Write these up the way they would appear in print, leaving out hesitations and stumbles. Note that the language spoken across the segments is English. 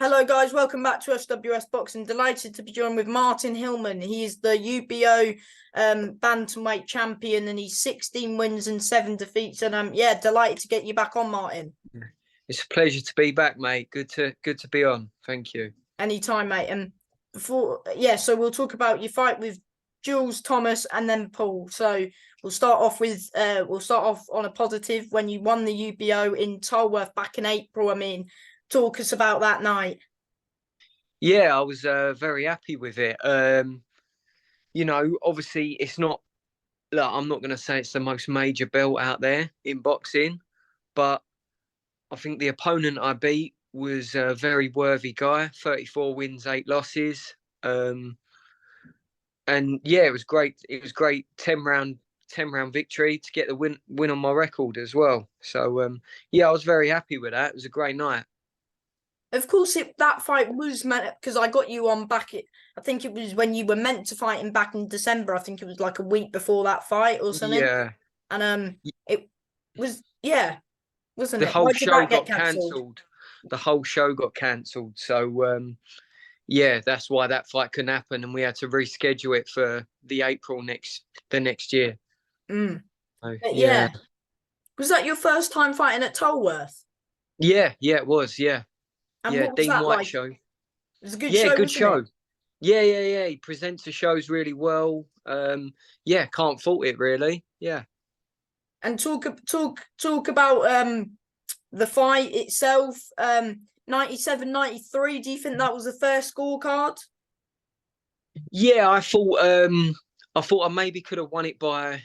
Hello, guys. Welcome back to SWS Boxing. Delighted to be joined with Martin Hillman. He is the UBO bantamweight champion, and he's 16 wins and 7 defeats. And yeah, delighted to get you back on, Martin. It's a pleasure to be back, mate. Good to be on. Thank you. Anytime, mate. And so we'll talk about your fight with Jules, Thomas, and then Paul. So we'll start off on a positive when you won the UBO in Tolworth back in April. Talk us about that night. Yeah, I was very happy with it. Obviously it's not. Look, I'm not going to say it's the most major belt out there in boxing, but I think the opponent I beat was a very worthy guy. 34 wins, 8 losses. And yeah, it was great. It was great. 10-round victory to get the win on my record as well. So yeah, I was very happy with that. It was a great night. Of course, that fight was meant because I got you on back. I think it was when you were meant to fight him back in December. I think it was like a week before that fight or something. Yeah, and it was wasn't the it? whole Why did show that get got cancelled? cancelled. The whole show got cancelled. So yeah, that's why that fight couldn't happen, and we had to reschedule it for the April the next year. Mm. So, Yeah, was that your first time fighting at Tolworth? yeah, it was. Yeah, And yeah, what was Dean that White like? show. It was a good Yeah, show, good wasn't show. it? Yeah. He presents the shows really well. Yeah, can't fault it really. Yeah. And talk about the fight itself. 97-93. Do you think that was a fair scorecard? Yeah, I thought I maybe could have won it by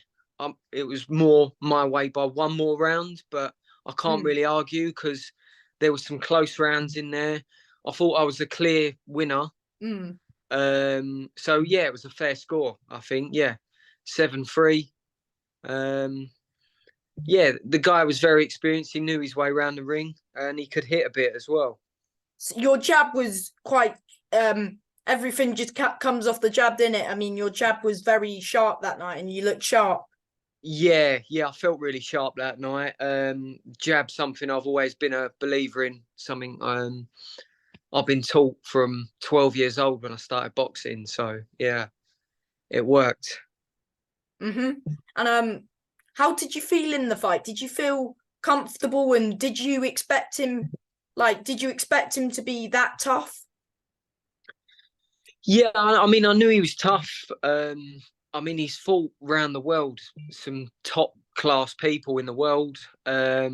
it was more my way by one more round, but I can't really argue because there was some close rounds in there. I thought I was a clear winner. So yeah, it was a fair score, I think. Yeah. 7-3. Yeah, the guy was very experienced. He knew his way around the ring and he could hit a bit as well. So your jab was quite everything just comes off the jab, didn't it? Your jab was very sharp that night and you looked sharp. Yeah, I felt really sharp that night. Jab, something I've always been a believer in, something I've been taught from 12 years old when I started boxing. So yeah, it worked. And how did you feel in the fight? Did you feel comfortable, and did you expect him to be that tough? Yeah, I knew he was tough. He's fought around the world, some top class people in the world. I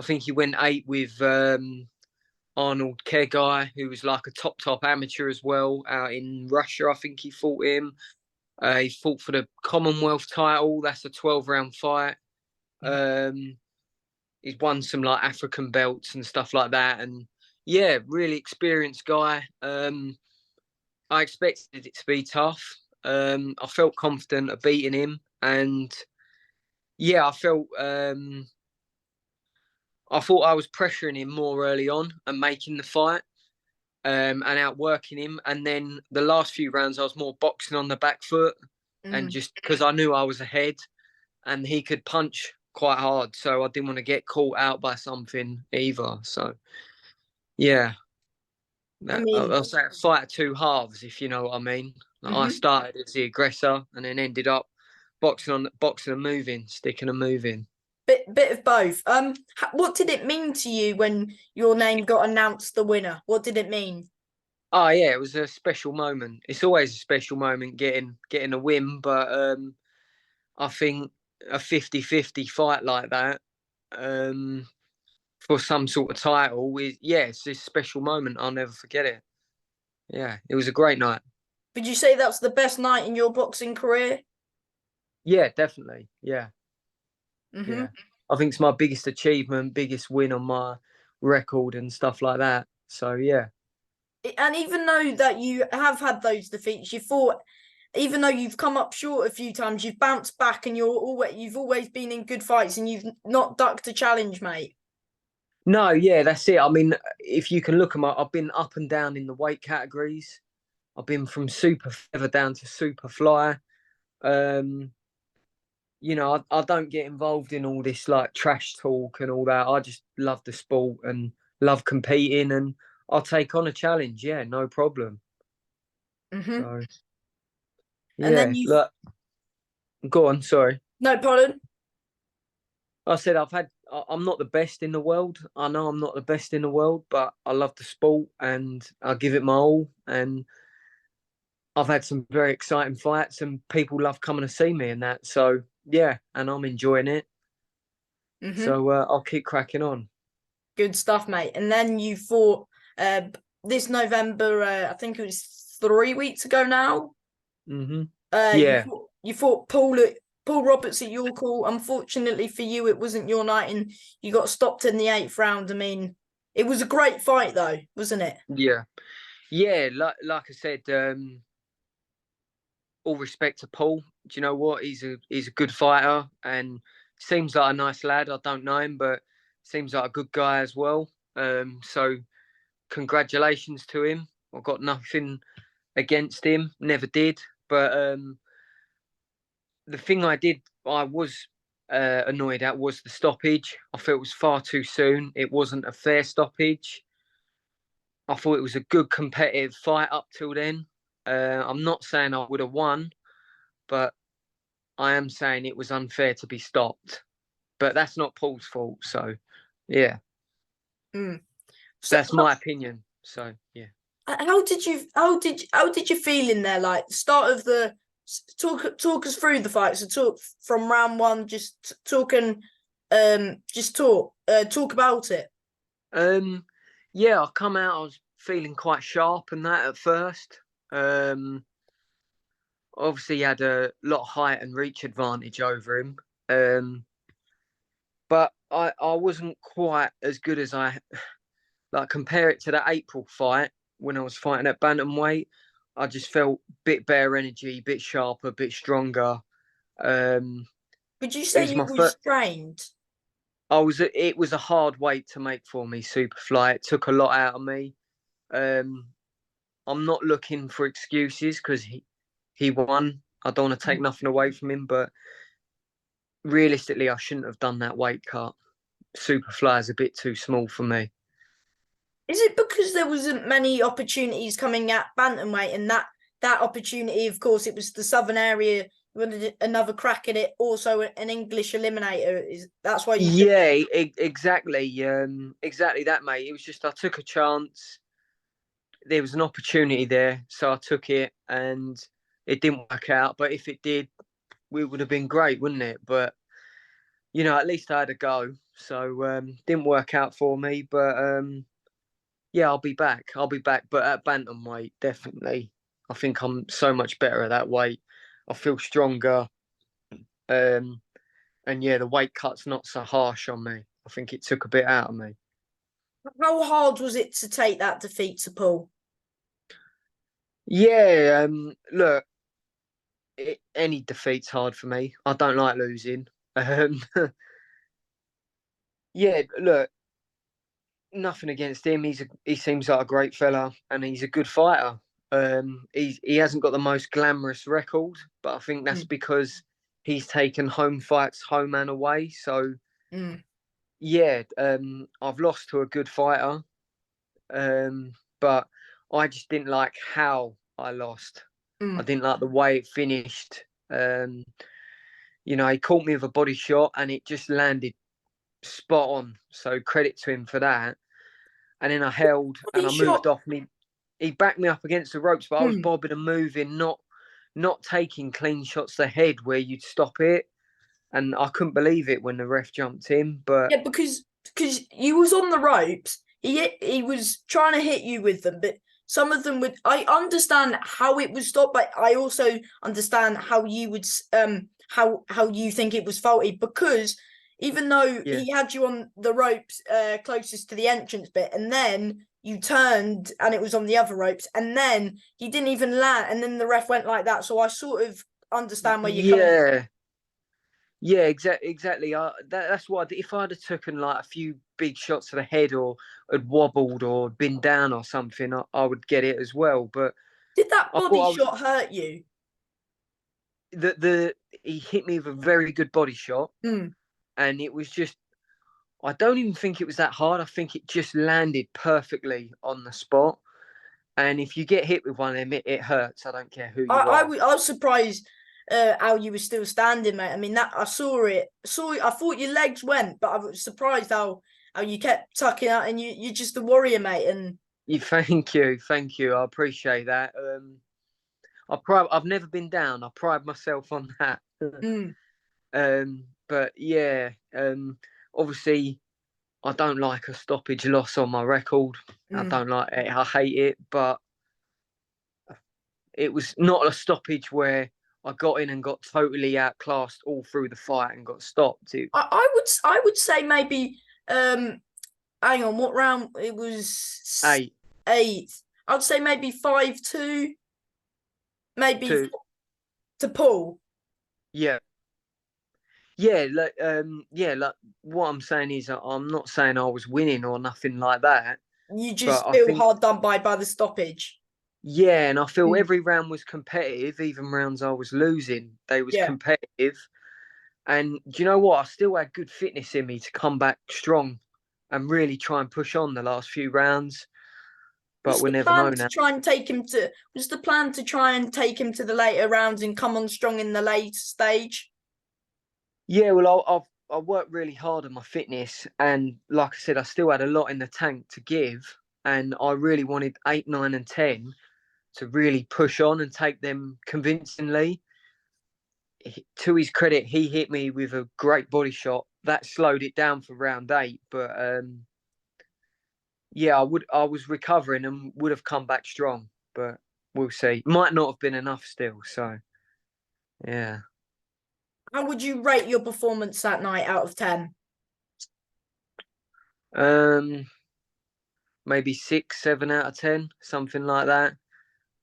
think he went 8 with Arnold Kegai, who was like a top amateur as well, out in Russia. I think he fought him. He fought for the Commonwealth title. That's a 12-round fight. He's won some like African belts and stuff like that. And yeah, really experienced guy. I expected it to be tough. I felt confident of beating him, and yeah, I thought I was pressuring him more early on and making the fight, and outworking him. And then the last few rounds, I was more boxing on the back foot, and just because I knew I was ahead, and he could punch quite hard, so I didn't want to get caught out by something either. So yeah. I'll say a fight of two halves, if you know what I mean. I started as the aggressor and then ended up boxing and moving, sticking and moving. Bit of both. What did it mean to you when your name got announced the winner? What did it mean? Oh yeah, it was a special moment. It's always a special moment getting a win, but I think a 50-50 fight like that, for some sort of title it's a special moment. I'll never forget it. Yeah, it was a great night. Would you say that's the best night in your boxing career? Yeah, definitely. Yeah. Yeah. I think it's my biggest achievement, biggest win on my record and stuff like that. So yeah. And even though that you have had those defeats, even though you've come up short a few times, you've bounced back and you've always been in good fights and you've not ducked a challenge, mate. No, yeah, that's it. If you can look at I've been up and down in the weight categories. I've been from super feather down to super fly. I don't get involved in all this like trash talk and all that. I just love the sport and love competing, and I'll take on a challenge. Yeah, no problem. Mm-hmm. So And then yeah, you, look, go on. Sorry. no, pardon. I said I'm not the best in the world. I know I'm not the best in the world, but I love the sport and I give it my all. And I've had some very exciting fights, and people love coming to see me and that. So yeah, and I'm enjoying it. Mm-hmm. So I'll keep cracking on. Good stuff, mate. And then you fought uh this November, I think it was 3 weeks ago now. Hmm. You Yeah, fought, Paul Roberts at York Hall. Unfortunately for you, it wasn't your night, and you got stopped in the 8th round. I mean, it was a great fight, though, wasn't it? yeah, yeah. Like I said, all respect to Paul. Do you know what? He's a good fighter and seems like a nice lad. I don't know him, but seems like a good guy as well. So congratulations to him. I've got nothing against him. Never did. But the thing I was annoyed at was the stoppage. I felt it was far too soon. It wasn't a fair stoppage. I thought it was a good competitive fight up till then. I'm not saying I would have won, but I am saying it was unfair to be stopped. But that's not Paul's fault. So, yeah, Mm. So, that's my opinion. So, yeah. how did you feel in there? Like the start of the talk us through the fight. So talk from round one. Just talking, just talk about it. Um, yeah, I come out. I was feeling quite sharp and that at first. Um, Obviously, he had a lot of height and reach advantage over him. But I wasn't quite as good as I like. Compare it to that April fight when I was fighting at Bantamweight. I just felt a bit better energy, a bit sharper, a bit stronger. Um, Would you it say was you my was first. trained? It was a hard weight to make for me. Superfly. It took a lot out of me. Um, I'm not looking for excuses because he won. I don't want to take nothing away from him, but realistically, I shouldn't have done that weight cut. Superfly is a bit too small for me. Is it because there wasn't many opportunities coming at bantamweight, and that opportunity, of course, it was the southern area. You wanted another crack at it. Also, an English eliminator. Is that's why you took it? Yeah, exactly. Exactly that, mate. It was just I took a chance. There was an opportunity there, so I took it, and it didn't work out. But if it did, we would have been great, wouldn't it? But at least I had a go. So didn't work out for me. But yeah, I'll be back. I'll be back. But at bantamweight, definitely. I think I'm so much better at that weight. I feel stronger. Um, and yeah, the weight cut's not so harsh on me. I think it took a bit out of me. How hard was it to take that defeat to Paul? Yeah, look, any defeat's hard for me. I don't like losing. Um, yeah, look, nothing against him. He seems like a great fella, and he's a good fighter. He hasn't got the most glamorous record, but I think that's Mm, because he's taken home fights home and away. So mm, yeah, I've lost to a good fighter, but I just didn't like how I lost. I mm. didn't like the way it finished. Um, he caught me with a body shot and it just landed spot on. So credit to him for that. And then I held and Body I moved shot. off me. He backed me up against the ropes, but I was Mm. bobbing and moving, not taking clean shots to the head where you'd stop it. And I couldn't believe it when the ref jumped in. But Yeah, because you was on the ropes. He was trying to hit you with them, but some of them would. I understand how it was stopped, but I also understand how you would how you think it was faulty, because even though yeah, he had you on the ropes closest to the entrance bit, and then you turned and it was on the other ropes, and then he didn't even land, and then the ref went like that. So I sort of understand where you're coming from. yeah. Yeah, exactly. That's what if I'd have taken like a few big shots to the head or had wobbled or been down or something, I would get it as well. But Did that I body thought shot hurt you? the he hit me with a very good body shot, Mm, and it was just I don't even think it was that hard. I think it just landed perfectly on the spot. And if you get hit with one of them, it hurts. I don't care who you are. I was surprised how you were still standing, mate. I mean, that I saw it. I thought your legs went, but I was surprised how you kept tucking out, and you're just a warrior, mate. And Thank you. I appreciate that. I've never been down. I pride myself on that. mm, But yeah, obviously I don't like a stoppage loss on my record. I mm. don't like it. I hate it. But it was not a stoppage where I got in and got totally outclassed all through the fight and got stopped. I would say maybe hang on, what round it was? Eight, Eighth. I'd say maybe 5-2, maybe two, to pull. yeah. Yeah, like what I'm saying is I'm not saying I was winning or nothing like that, You but just I feel think hard done by the stoppage. yeah, and I feel Mm, every round was competitive, even rounds I was losing, they was yeah. competitive. And do you know what? I still had good fitness in me to come back strong and really try and push on the last few rounds. But Was we the never know plan to now. try and take him to? Was the plan to try and take him to the later rounds and come on strong in the late stage? Yeah, well, I worked really hard on my fitness, and like I said, I still had a lot in the tank to give, and I really wanted 8, 9, and 10 to really push on and take them convincingly. To his credit, he hit me with a great body shot that slowed it down for round 8. But yeah, I was recovering and would have come back strong, but we'll see. Might not have been enough still. So yeah, How would you rate your performance that night out of 10? um, maybe 6, 7 out of 10, something like that.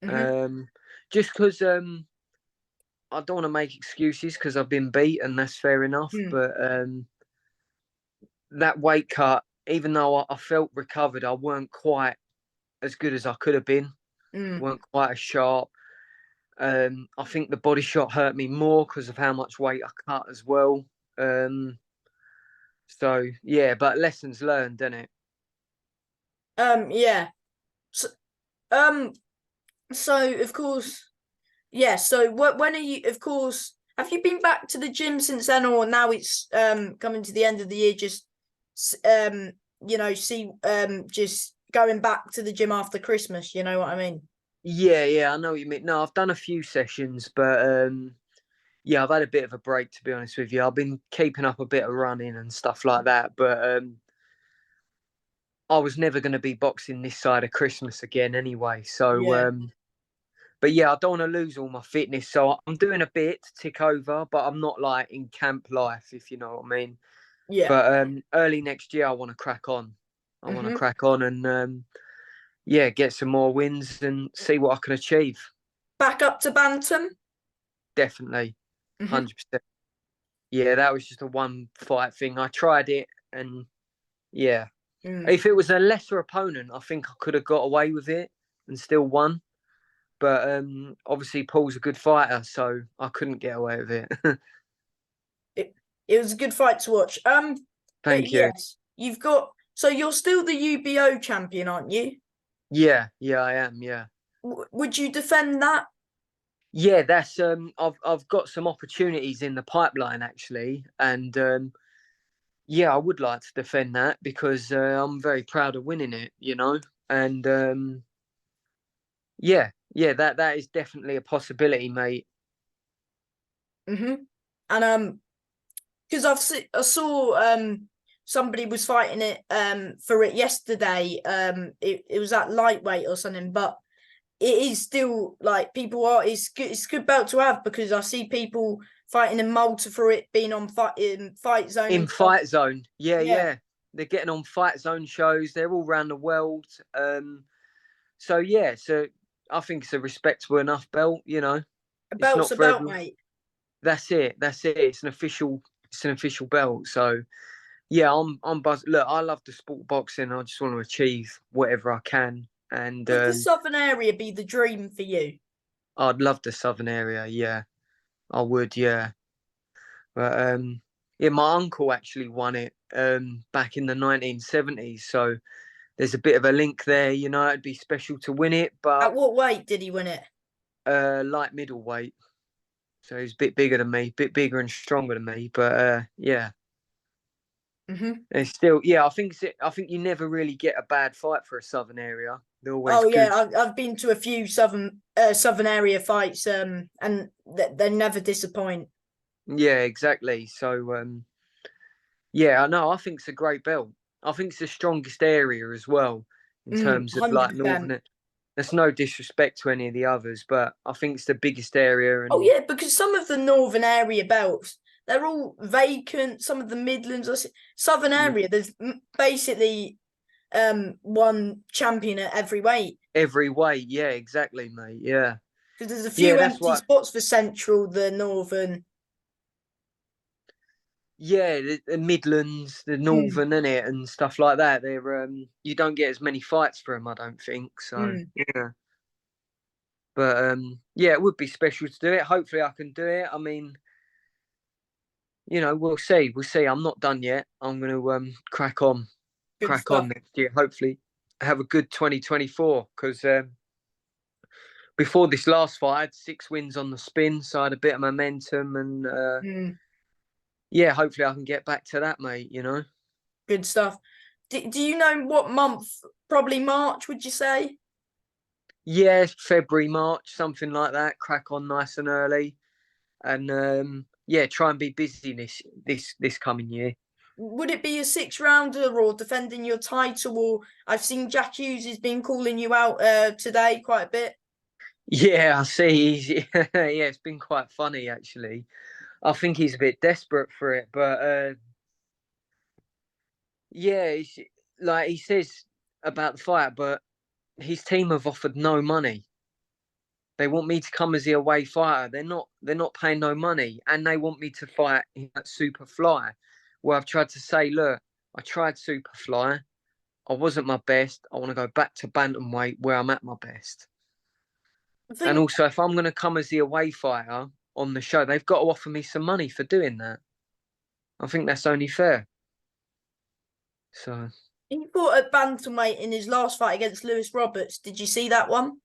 Mm-hmm. Um, just because I don't want to make excuses because I've been beat and that's fair enough. Mm, But that weight cut, even though I felt recovered, I weren't quite as good as I could have been. mm. Weren't quite as sharp. I think the body shot hurt me more because of how much weight I cut as well. Um, so yeah, but lessons learned, didn't it? Yeah. So, um. So of course, yeah. So when are you? Of course, have you been back to the gym since then, or now it's coming to the end of the year? Just just going back to the gym after Christmas. You know what I mean? Yeah, I know what you mean. No, I've done a few sessions, but yeah, I've had a bit of a break to be honest with you. I've been keeping up a bit of running and stuff like that, but I was never going to be boxing this side of Christmas again anyway. So Yeah. but yeah, I don't want to lose all my fitness. So I'm doing a bit to tick over, but I'm not like in camp life, if you know what I mean. Yeah. But early next year, I want to crack on. I want to Mm-hmm. crack on and yeah, get some more wins and see what I can achieve. Back up to Bantam. Definitely, Mm-hmm. 100%. Yeah, that was just a one fight thing. I tried it, and yeah, Mm. if it was a lesser opponent, I think I could have got away with it and still won. But obviously, Paul's a good fighter, so I couldn't get away with it. It it was a good fight to watch. But Thank you. yes, you've got. So you're still the UBO champion, aren't you? Yeah, I am. Yeah. Would you defend that? Yeah, that's I've got some opportunities in the pipeline actually, and yeah, I would like to defend that because I'm very proud of winning it, you know, and yeah, that is definitely a possibility, mate. Mm-hmm. And because I saw somebody was fighting it for it yesterday. It was at lightweight or something, but it is still like people are. It's a good belt to have because I see people fighting in Malta for it being on fight zone In and stuff. Fight Zone, Yeah, yeah, they're getting on Fight Zone shows. They're all around the world. So yeah, so I think it's a respectable enough belt, you know. a It's belt's not a for belt, everyone. mate. That's it. It's an official belt. So yeah, I'm buzzed. Look, I love the sport boxing. I just want to achieve whatever I can, and Would the southern area be the dream for you? I'd love the southern area. Yeah, I would. Yeah, but yeah, my uncle actually won it back in the 1970s. So there's a bit of a link there. You know, it'd be special to win it, but At what weight did he win it? light middleweight. So he's a bit bigger than me, a bit bigger and stronger than me. But yeah, it's still, yeah. I think you never really get a bad fight for a Southern area. They're always Oh good. yeah, I've been to a few Southern area fights, and they never disappoint. Yeah, exactly. So yeah, I know. I think it's a great belt. I think it's the strongest area as well in terms of like 100%. Northern. There's no disrespect to any of the others, but I think it's the biggest area. Oh And yeah, because some of the Northern area belts, they're all vacant. Some of the Midlands, Southern area, there's basically one champion at every weight. every weight, yeah, exactly, mate. Yeah, Because there's a yeah, few that's empty what. spots for Central, the Northern. Yeah, the Midlands, the Mm, Northern, innit, and stuff like that. They're you don't get as many fights for them, I don't think. So mm. yeah, but yeah, it would be special to do it. Hopefully, I can do it. I mean, you know, we'll see. We'll see. I'm not done yet. I'm going to Good crack on stuff. next year. Hopefully, have a good 2024. Because before this last fight, I had 6 wins on the spin, so I had a bit of momentum, and Mm, yeah, hopefully I can get back to that, mate. You know. good stuff. Do you know what month? Probably March, would you say? Yeah, February, March, something like that. Crack on nice and early, and yeah, try and be busy this coming year. Would it be a 6 rounder or defending your title? Or I've seen Jack Hughes has been calling you out today quite a bit. Yeah, I see. Yeah, it's been quite funny actually. I think he's a bit desperate for it, but yeah, it's, like he says about the fight, but his team have offered no money. They want me to come as the away fighter. They're not paying no money, and they want me to fight at super fly. Where I've tried to say, look, I tried super fly. I wasn't my best. I want to go back to bantamweight where I'm at my best. I And think also, if I'm going to come as the away fighter on the show, they've got to offer me some money for doing that. I think that's only fair. So he fought at bantamweight in his last fight against Lewis Roberts. Did you see that one?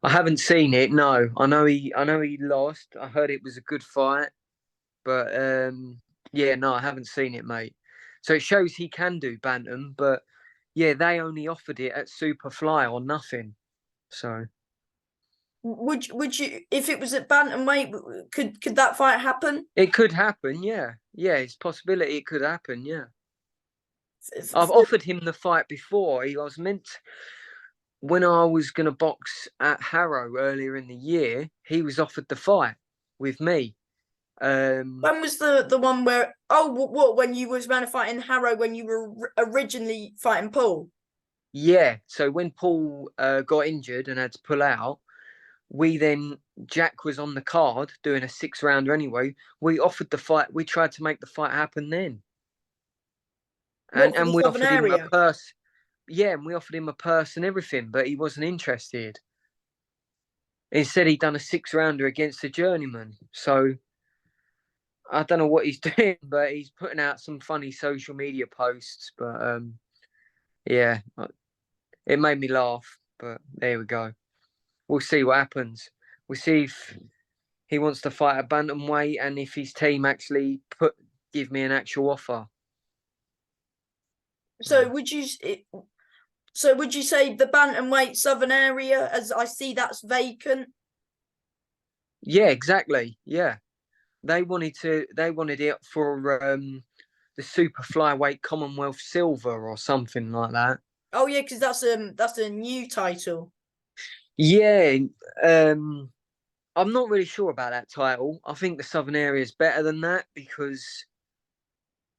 I haven't seen it. No, I know he lost. I heard it was a good fight, but yeah, no, I haven't seen it, mate. So it shows he can do bantam, but yeah, they only offered it at super fly or nothing. So Would you if it was at bantamweight? Could that fight happen? it could happen. Yeah, yeah, it's a possibility it could happen. Yeah, I've For, offered him the fight before. He was meant when I was going to box at Harrow earlier in the year. He was offered the fight with me. when was the one where what when you was man fighting Harrow when you were originally fighting Paul? Yeah, so when Paul got injured and had to pull out, we then Jack was on the card doing a 6 rounder anyway. We offered the fight. We tried to make the fight happen then, What for the and we Southern offered him a area? purse. Yeah, and we offered him a purse and everything, but he wasn't interested. Instead, he done a 6 rounder against a journeyman. So I don't know what he's doing, but he's putting out some funny social media posts. But yeah, it made me laugh. But there we go. We'll see what happens. We'll see if he wants to fight at bantamweight and if his team actually give me an actual offer. So would you so would you say the bantamweight Southern area, as I see that's vacant? Yeah, exactly. Yeah, they wanted it for the super flyweight Commonwealth silver or something like that. Oh yeah, because that's a new title. Yeah, I'm not really sure about that title. I think the Southern area is better than that because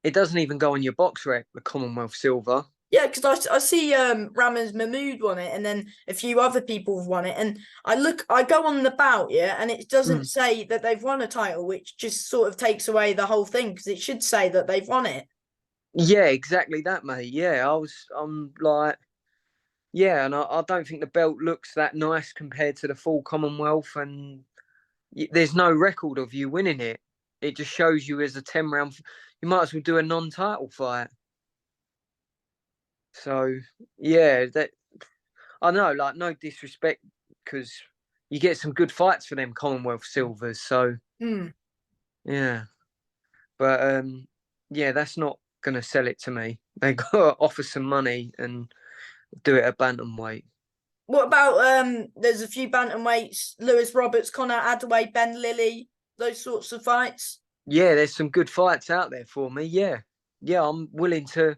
it doesn't even go on your box rec, the Commonwealth silver. Yeah, because I see Ramaz Mahmood won it, and then a few other people have won it, and I go on the bout, yeah, and it doesn't Mm. say that they've won a title, which just sort of takes away the whole thing because it should say that they've won it. Yeah, exactly that, mate. Yeah, I'm like, yeah, and I don't think the belt looks that nice compared to the full Commonwealth, and there's no record of you winning it. It just shows you as a 10 round. you might as well do a non-title fight. So yeah, that I know, like, no disrespect, because you get some good fights for them Commonwealth silvers. So yeah, but yeah, that's not gonna sell it to me. They got to offer some money and do it at bantamweight. What about there's a few bantamweights, Lewis Roberts, Conor Adaway, Ben Lilly, those sorts of fights? Yeah, there's some good fights out there for me. Yeah, yeah, I'm willing to.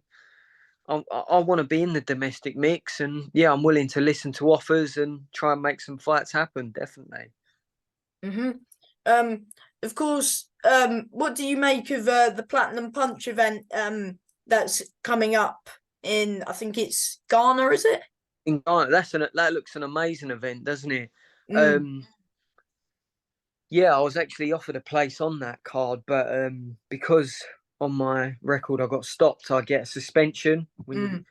I want to be in the domestic mix, and yeah, I'm willing to listen to offers and try and make some fights happen. Definitely. Mm-hmm. Of course. What do you make of the Platinum Punch event that's coming up in, I think it's Ghana, is it? In Ghana, that looks an amazing event, doesn't it? Mm, Yeah, I was actually offered a place on that card, but because on my record I got stopped, I get a suspension, mm.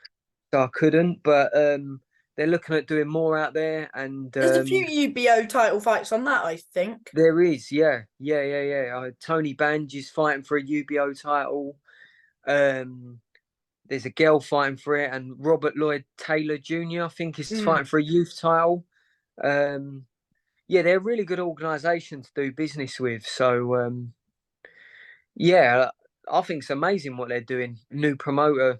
so I couldn't. But they're looking at doing more out there, and There's a few UBO title fights on that, I think. there is, yeah. Tony Banj is fighting for a UBO title. There's a girl fighting for it, and Robert Lloyd Taylor Jr. I think is Mm. fighting for a youth title. Um, yeah, they're a really good organisation to do business with. So yeah, I think it's amazing what they're doing. New promoter.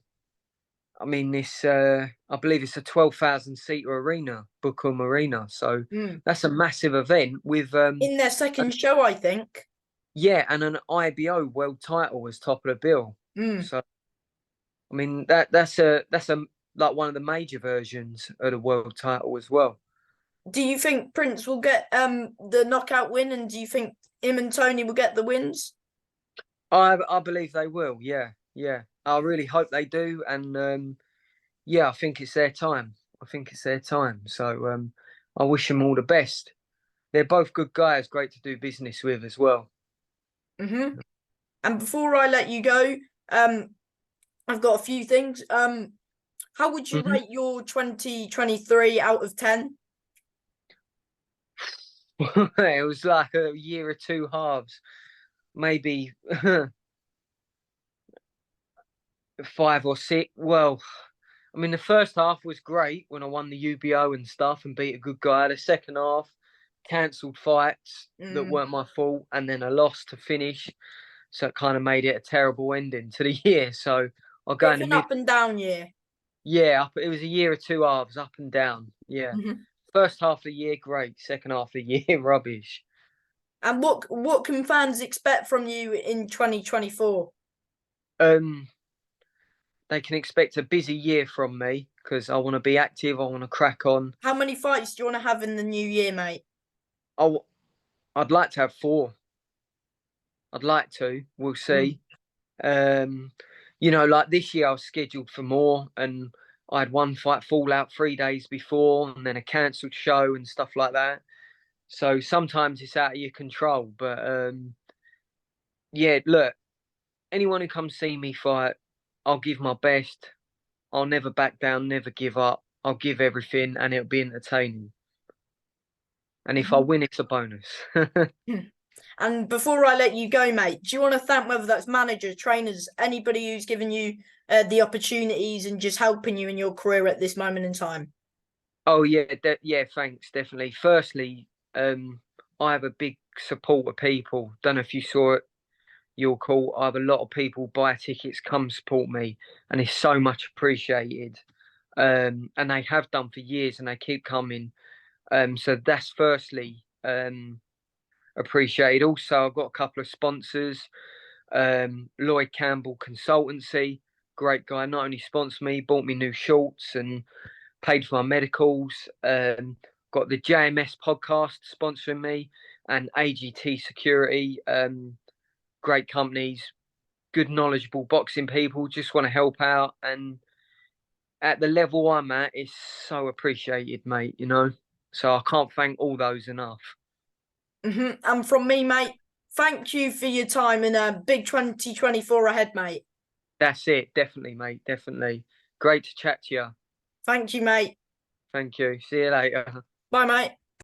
I mean, I believe it's a 12,000 seater arena, Bookham Arena. So Mm. that's a massive event with In their second show, I think. yeah, and an IBO world title as top of the bill. Mm. So I mean that's a like one of the major versions of the world title as well. Do you think Prince will get the knockout win, and do you think him and Tony will get the wins? I believe they will. Yeah, yeah. I really hope they do, and yeah, I think it's their time. I think it's their time. So I wish them all the best. They're both good guys, great to do business with as well. Mm-hmm. And before I let you go, I've got a few things. How would you Mhm. rate your 2023 out of 10? It was like a year or two halves, maybe 5 or 6. Well, I mean, the first half was great when I won the UBO and stuff and beat a good guy. The second half, cancelled fights that Mm. weren't my fault, and then a loss to finish. So it kind of made it a terrible ending to the year. So I'll go Bit in of the an mid. up and down year. Yeah, it was a year or two halves, up and down. Yeah. Mhm. First half of the year, great. Second half of the year, rubbish. And what can fans expect from you in 2024? Um, they can expect a busy year from me because I want to be active. I want to crack on. How many fights do you want to have in the new year, mate? I, I'd like to have 4. I'd like to. We'll Mm. see. Um, like this year, I was scheduled for more, and I had one fight fall out 3 days before, and then a cancelled show and stuff like that. So sometimes it's out of your control. But yeah, look, anyone who comes see me fight, I'll give my best. I'll never back down, never give up. I'll give everything, and it'll be entertaining. And if I Mhm. win, it's a bonus. And before I let you go, mate, do you want to thank whether that's managers, trainers, anybody who's given you the opportunities and just helping you in your career at this moment in time? Oh yeah, yeah. Thanks, definitely. Firstly, I have a big support of people. Don't know if you saw it. Your call. I have a lot of people buy tickets, come support me, and it's so much appreciated. And they have done for years, and they keep coming. So that's firstly appreciated. Also, I've got a couple of sponsors. Lloyd Campbell Consultancy, great guy. Not only sponsored me, bought me new shorts and paid for my medicals. Got the JMS podcast sponsoring me, and AGT Security. Great companies, good knowledgeable boxing people. Just want to help out, and at the level I'm at, it's so appreciated, mate. So I can't thank all those enough. And from me, mate, thank you for your time and a big 2024 ahead, mate. That's it, definitely, mate. Definitely. Great to chat to you. Thank you, mate. Thank you. See you later. Bye, mate.